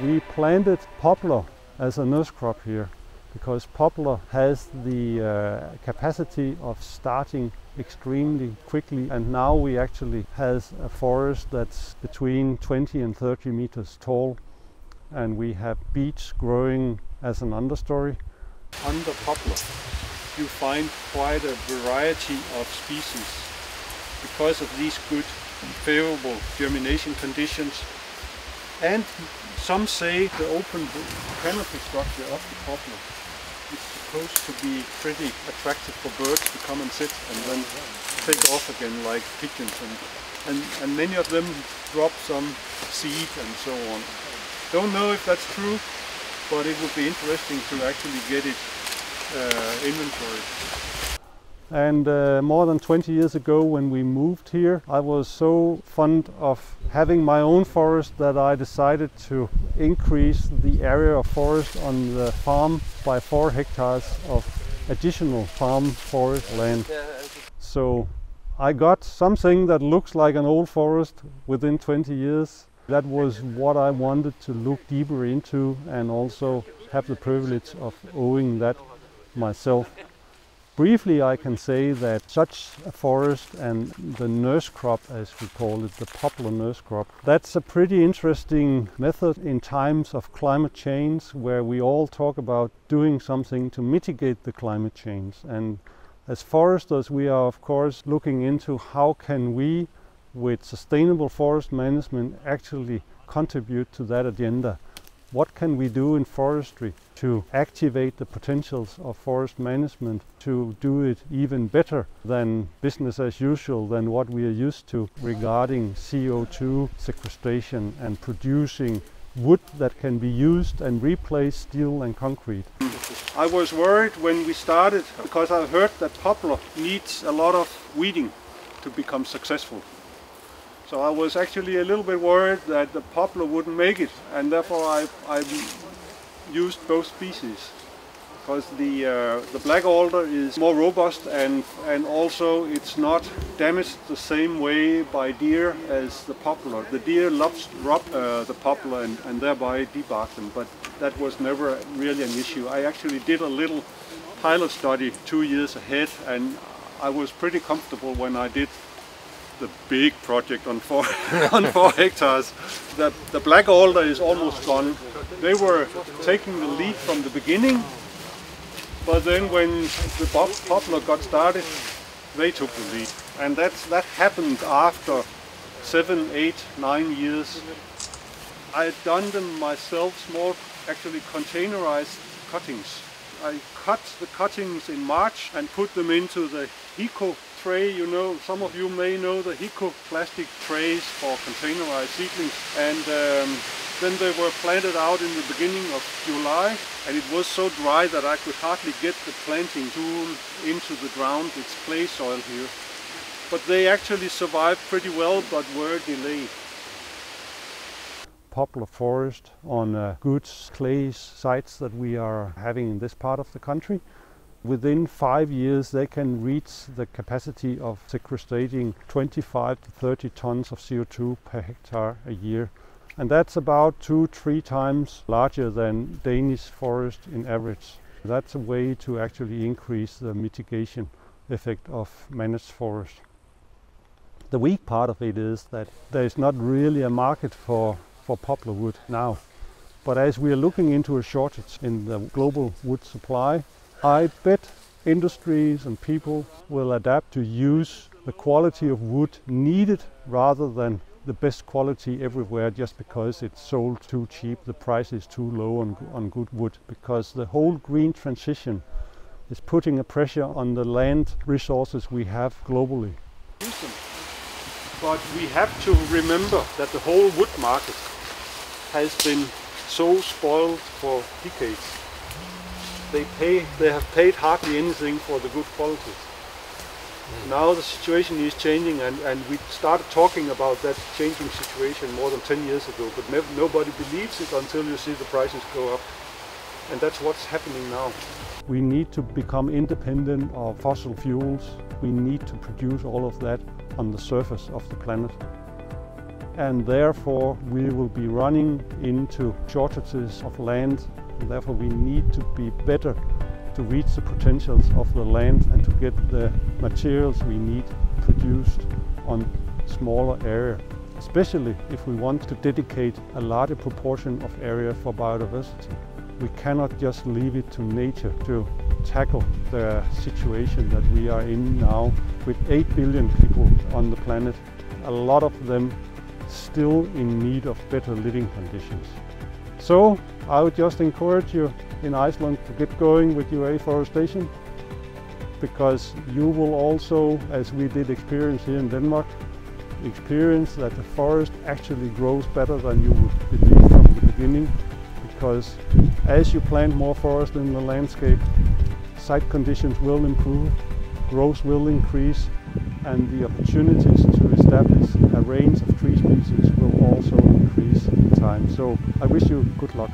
We planted poplar as a nurse crop here because poplar has the capacity of starting extremely quickly, and now we actually have a forest that's between 20 and 30 meters tall, and we have beech growing as an understory. Under poplar you find quite a variety of species because of these good favorable germination conditions, and some say the open canopy structure of the poplar is supposed to be pretty attractive for birds to come and sit and then take off again like pigeons, and many of them drop some seed and so on. Don't know if that's true, but it would be interesting to actually get it inventory. And more than 20 years ago when we moved here, I was so fond of having my own forest that I decided to increase the area of forest on the farm by 4 hectares of additional farm forest land. So I got something that looks like an old forest within 20 years. That was what I wanted to look deeper into and also have the privilege of owning that myself. Briefly, I can say that such a forest and the nurse crop, as we call it, the poplar nurse crop, that's a pretty interesting method in times of climate change, where we all talk about doing something to mitigate the climate change. And as foresters, we are of course looking into how can we, with sustainable forest management, actually contribute to that agenda. What can we do in forestry to activate the potentials of forest management to do it even better than business as usual, than what we are used to regarding CO2 sequestration and producing wood that can be used and replace steel and concrete? I was worried when we started because I heard that poplar needs a lot of weeding to become successful. So I was actually a little bit worried that the poplar wouldn't make it, and therefore I used both species, because the black alder is more robust and also it's not damaged the same way by deer as the poplar. The deer loves to rob the poplar and thereby debark them, but that was never really an issue. I actually did a little pilot study 2 years ahead, and I was pretty comfortable when I did the big project on 4 hectares. The black alder is almost gone. They were taking the lead from the beginning, but then when the poplar got started, they took the lead. And that happened after 7, 8, 9 years. I had done them myself, small, actually containerized cuttings. I cut the cuttings in March and put them into the Hico tray. You know, some of you may know the Hico plastic trays for containerized seedlings, and then they were planted out in the beginning of July, and it was so dry that I could hardly get the planting tool into the ground. It's clay soil here, but they actually survived pretty well, but were delayed. Poplar forest on good clay sites that we are having in this part of the country. Within 5 years they can reach the capacity of sequestrating 25 to 30 tons of CO2 per hectare a year. And that's about 2-3 times larger than Danish forest in average. That's a way to actually increase the mitigation effect of managed forest. The weak part of it is that there is not really a market for poplar wood now. But as we are looking into a shortage in the global wood supply, I bet industries and people will adapt to use the quality of wood needed rather than the best quality everywhere just because it's sold too cheap, the price is too low on good wood, because the whole green transition is putting a pressure on the land resources we have globally. But we have to remember that the whole wood market has been so spoiled for decades. They have paid hardly anything for the good quality. Now the situation is changing, and we started talking about that changing situation more than 10 years ago, but nobody believes it until you see the prices go up. And that's what's happening now. We need to become independent of fossil fuels. We need to produce all of that on the surface of the planet. and therefore we will be running into shortages of land, and therefore we need to be better to reach the potentials of the land and to get the materials we need produced on smaller area, especially if we want to dedicate a larger proportion of area for biodiversity. We cannot just leave it to nature to tackle the situation that we are in now with 8 billion people on the planet, a lot of them still in need of better living conditions. So I would just encourage you in Iceland to get going with your afforestation, because you will also, as we did experience here in Denmark, experience that the forest actually grows better than you would believe from the beginning, because as you plant more forest in the landscape, site conditions will improve, growth will increase, and the opportunities to establish a range of tree species will also increase in time. So I wish you good luck.